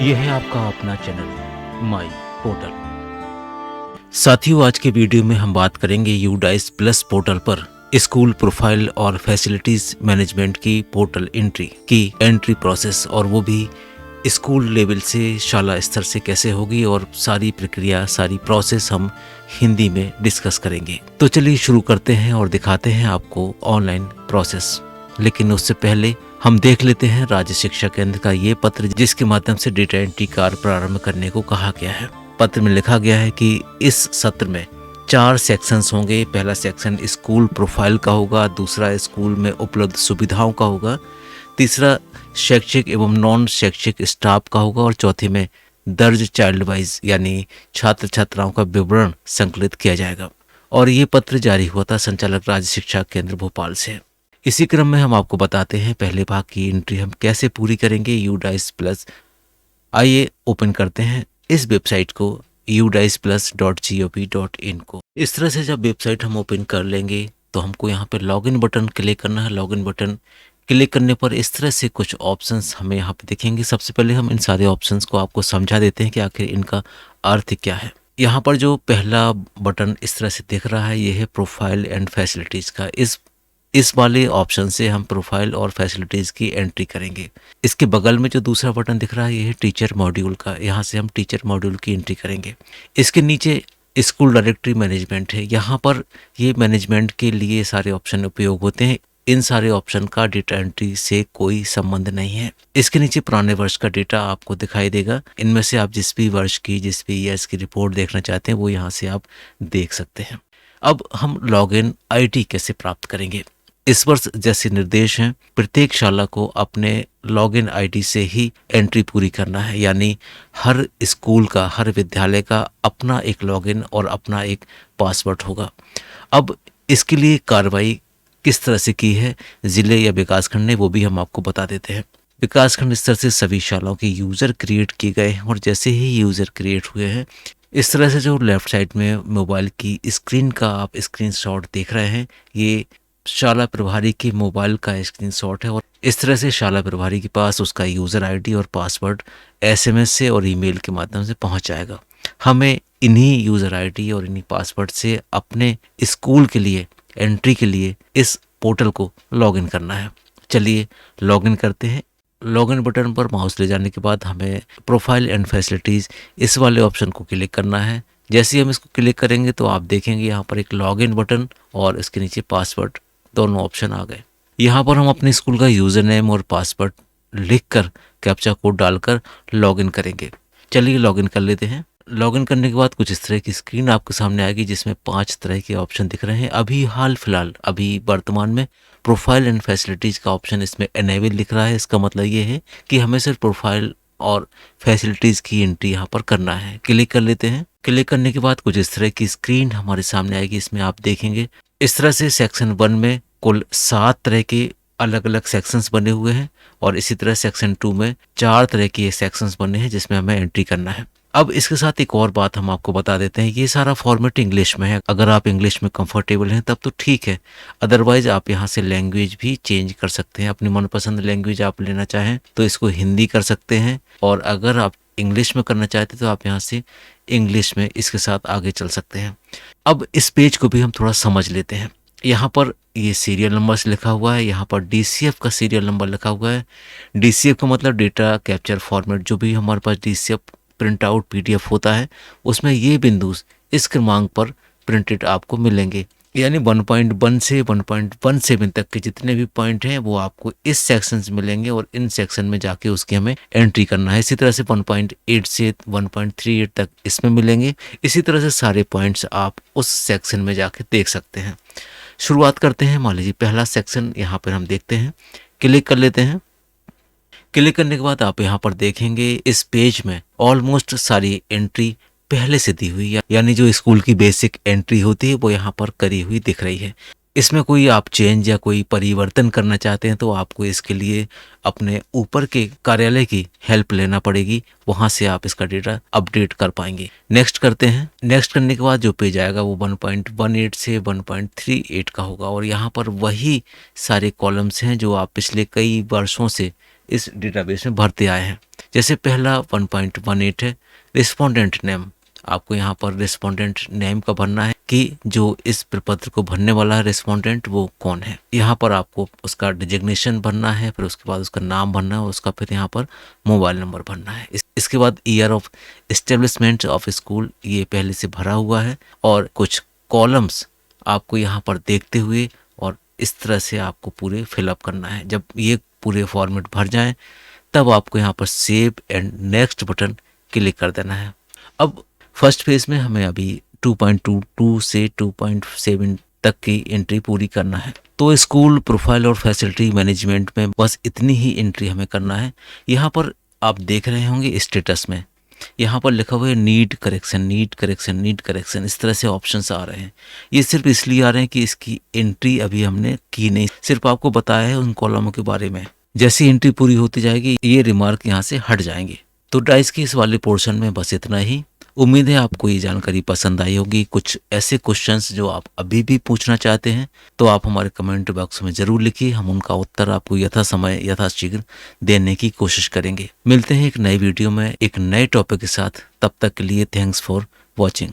ये है आपका अपना चैनल माई पोर्टल। साथियों, आज के वीडियो में हम बात करेंगे यूडाइस प्लस पोर्टल पर स्कूल प्रोफाइल और फैसिलिटीज मैनेजमेंट की पोर्टल एंट्री प्रोसेस, और वो भी स्कूल लेवल से शाला स्तर से कैसे होगी, और सारी प्रक्रिया सारी प्रोसेस हम हिंदी में डिस्कस करेंगे। तो चलिए शुरू करते हैं और दिखाते हैं आपको ऑनलाइन प्रोसेस। लेकिन उससे पहले हम देख लेते हैं राज्य शिक्षा केंद्र का ये पत्र, जिसके माध्यम से डेटा एंट्री कार्य प्रारंभ करने को कहा गया है। पत्र में लिखा गया है कि इस सत्र में 4 सेक्शंस होंगे। पहला सेक्शन स्कूल प्रोफाइल का होगा, दूसरा स्कूल में उपलब्ध सुविधाओं का होगा, तीसरा शैक्षिक एवं नॉन शैक्षिक स्टाफ का होगा, और चौथे में दर्ज चाइल्ड वाइज यानी छात्र छात्राओं का विवरण संकलित किया जाएगा। और ये पत्र जारी हुआ था संचालक राज्य शिक्षा केंद्र भोपाल से। इसी क्रम में हम आपको बताते हैं पहले भाग की एंट्री हम कैसे पूरी करेंगे यूडाइस प्लस। आइए ओपन करते हैं इस वेबसाइट को, udisplus.gov.in को। इस तरह से जब वेबसाइट हम ओपन कर लेंगे तो हमको यहाँ पे लॉगिन बटन क्लिक करना है। लॉगिन बटन क्लिक करने पर इस तरह से कुछ ऑप्शंस हमें यहाँ पे दिखेंगे। सबसे पहले हम इन सारे ऑप्शंस को आपको समझा देते हैं कि आखिर इनका अर्थ क्या है। यहाँ पर जो पहला बटन इस तरह से दिख रहा है, ये है प्रोफाइल एंड फैसिलिटीज का। इस वाले ऑप्शन से हम प्रोफाइल और फैसिलिटीज़ की एंट्री करेंगे। इसके बगल में जो दूसरा बटन दिख रहा है, ये है टीचर मॉड्यूल का। यहाँ से हम टीचर मॉड्यूल की एंट्री करेंगे। इसके नीचे स्कूल डायरेक्टरी मैनेजमेंट है। यहाँ पर ये मैनेजमेंट के लिए सारे ऑप्शन उपयोग होते हैं। इन सारे ऑप्शन का डेटा एंट्री से कोई संबंध नहीं है। इसके नीचे पुराने वर्ष का डेटा आपको दिखाई देगा। इनमें से आप जिस भी वर्ष की, जिस भी ईयर्स की रिपोर्ट देखना चाहते हैं वो यहाँ से आप देख सकते हैं। अब हम लॉगिन आईडी कैसे प्राप्त करेंगे। इस वर्ष जैसे निर्देश हैं, प्रत्येक शाला को अपने लॉगिन आईडी से ही एंट्री पूरी करना है। यानी हर स्कूल का, हर विद्यालय का अपना एक लॉगिन और अपना एक पासवर्ड होगा। अब इसके लिए कार्रवाई किस तरह से की है जिले या विकासखंड ने, वो भी हम आपको बता देते हैं। विकासखंड स्तर से सभी शालाओं के यूज़र क्रिएट किए गए हैं, और जैसे ही यूज़र क्रिएट हुए हैं, इस तरह से जो लेफ्ट साइड में मोबाइल की स्क्रीन का आप स्क्रीनशॉट देख रहे हैं, ये शाला प्रभारी के मोबाइल का स्क्रीनशॉट है। और इस तरह से शाला प्रभारी के पास उसका यूज़र आईडी और पासवर्ड एसएमएस से और ईमेल के माध्यम से पहुंच जाएगा। हमें इन्हीं यूज़र आईडी और इन्हीं पासवर्ड से अपने स्कूल के लिए एंट्री के लिए इस पोर्टल को लॉगिन करना है। चलिए लॉगिन करते हैं। लॉगिन बटन पर माउस ले जाने के बाद हमें प्रोफाइल एंड फैसिलिटीज़ इस वाले ऑप्शन को क्लिक करना है। जैसे ही हम इसको क्लिक करेंगे तो आप देखेंगे यहाँ पर एक लॉगिन बटन और इसके नीचे पासवर्ड, दोनों ऑप्शन आ गए। यहाँ पर हम अपने स्कूल का यूज़र नेम और पासवर्ड लिखकर कैप्चा कोड डालकर लॉगिन करेंगे। चलिए लॉगिन कर लेते हैं। लॉगिन करने के बाद कुछ इस तरह की स्क्रीन आपके सामने आएगी, जिसमें 5 तरह के ऑप्शन दिख रहे हैं। अभी हाल फिलहाल वर्तमान में प्रोफाइल एंड फैसिलिटीज़ का ऑप्शन इसमें एनेबल दिख रहा है। इसका मतलब ये है कि हमें सिर्फ प्रोफाइल और फैसिलिटीज़ की एंट्री यहाँ पर करना है। क्लिक कर लेते हैं। क्लिक करने के बाद कुछ इस तरह की स्क्रीन हमारे सामने आएगी। इसमें आप देखेंगे इस तरह से सेक्शन 1 में कुल 7 तरह के अलग अलग सेक्शंस बने हुए हैं, और इसी तरह सेक्शन 2 में 4 तरह के सेक्शंस बने हैं जिसमें हमें एंट्री करना है। अब इसके साथ एक और बात हम आपको बता देते हैं, ये सारा फॉर्मेट इंग्लिश में है। अगर आप इंग्लिश में कंफर्टेबल हैं तब तो ठीक है, अदरवाइज आप यहाँ से लैंग्वेज भी चेंज कर सकते हैं। अपनी मनपसंद लैंग्वेज आप लेना चाहें तो इसको हिंदी कर सकते हैं, और अगर आप इंग्लिश में करना चाहते हैं तो आप यहाँ से इंग्लिश में इसके साथ आगे चल सकते हैं। अब इस पेज को भी हम थोड़ा समझ लेते हैं। यहाँ पर ये सीरियल नंबर्स लिखा हुआ है, यहाँ पर डीसीएफ का सीरियल नंबर लिखा हुआ है। डीसीएफ का मतलब डेटा कैप्चर फॉर्मेट। जो भी हमारे पास डीसीएफ प्रिंट आउट पीडीएफ होता है उसमें ये बिंदु इस क्रमांक पर प्रिंटेड आपको मिलेंगे। यानी 1.1 से 1.17 तक के जितने भी पॉइंट हैं वो आपको इस सेक्शन से मिलेंगे, और इन सेक्शन में जाके उसकी हमें एंट्री करना है। इसी तरह से 1.8 से 1.38 तक इसमें मिलेंगे। इसी तरह से सारे पॉइंट्स आप उस सेक्शन में जाके देख सकते हैं। शुरुआत करते हैं। मान लीजिए पहला सेक्शन यहाँ पर हम देखते हैं। क्लिक कर लेते हैं। क्लिक करने के बाद आप यहाँ पर देखेंगे इस पेज में ऑलमोस्ट सारी एंट्री पहले से दी हुई है, यानी जो स्कूल की बेसिक एंट्री होती है वो यहाँ पर करी हुई दिख रही है। इसमें कोई आप चेंज या कोई परिवर्तन करना चाहते हैं तो आपको इसके लिए अपने ऊपर के कार्यालय की हेल्प लेना पड़ेगी, वहां से आप इसका डेटा अपडेट कर पाएंगे। नेक्स्ट करते हैं। नेक्स्ट करने के बाद जो पेज आएगा वो 1.18 से 1.38 का होगा, और यहाँ पर वही सारे कॉलम्स हैं जो आप पिछले कई वर्षों से इस डेटाबेस में भरते आए हैं। जैसे पहला 1.18 है रिस्पोंडेंट नेम। आपको यहाँ पर रिस्पोंडेंट नेम का भरना है कि जो इस प्रपत्र को भरने वाला है रिस्पोंडेंट वो कौन है। यहाँ पर आपको उसका डिजिग्नेशन भरना है, फिर उसके बाद उसका नाम भरना है, उसका फिर यहाँ पर मोबाइल नंबर भरना है। इसके बाद year of establishment of school ये पहले से भरा हुआ है, और कुछ कॉलम्स आपको यहाँ पर देखते हुए और इस तरह से आपको पूरे फिलअप करना है। जब ये पूरे फॉर्मेट भर जाएं तब आपको यहाँ पर save and next button click कर देना है। अब फर्स्ट फेज में हमें अभी 2.22 से 2.7 तक की एंट्री पूरी करना है। तो स्कूल प्रोफाइल और फैसिलिटी मैनेजमेंट में बस इतनी ही एंट्री हमें करना है। यहाँ पर आप देख रहे होंगे स्टेटस में यहाँ पर लिखा हुआ है need correction, need correction, need correction, इस तरह से ऑप्शंस आ रहे हैं। ये सिर्फ इसलिए आ रहे हैं कि इसकी एंट्री अभी हमने की नहीं, सिर्फ आपको बताया है उन कॉलमों के बारे में। जैसी एंट्री पूरी होती जाएगी ये रिमार्क यहाँ से हट जाएंगे। तो डाइस की इस वाले पोर्शन में बस इतना ही। उम्मीद है आपको ये जानकारी पसंद आई होगी। कुछ ऐसे क्वेश्चंस जो आप अभी भी पूछना चाहते हैं तो आप हमारे कमेंट बॉक्स में जरूर लिखिए, हम उनका उत्तर आपको यथा समय यथाशीघ्र देने की कोशिश करेंगे। मिलते हैं एक नई वीडियो में एक नए टॉपिक के साथ, तब तक के लिए थैंक्स फॉर वॉचिंग।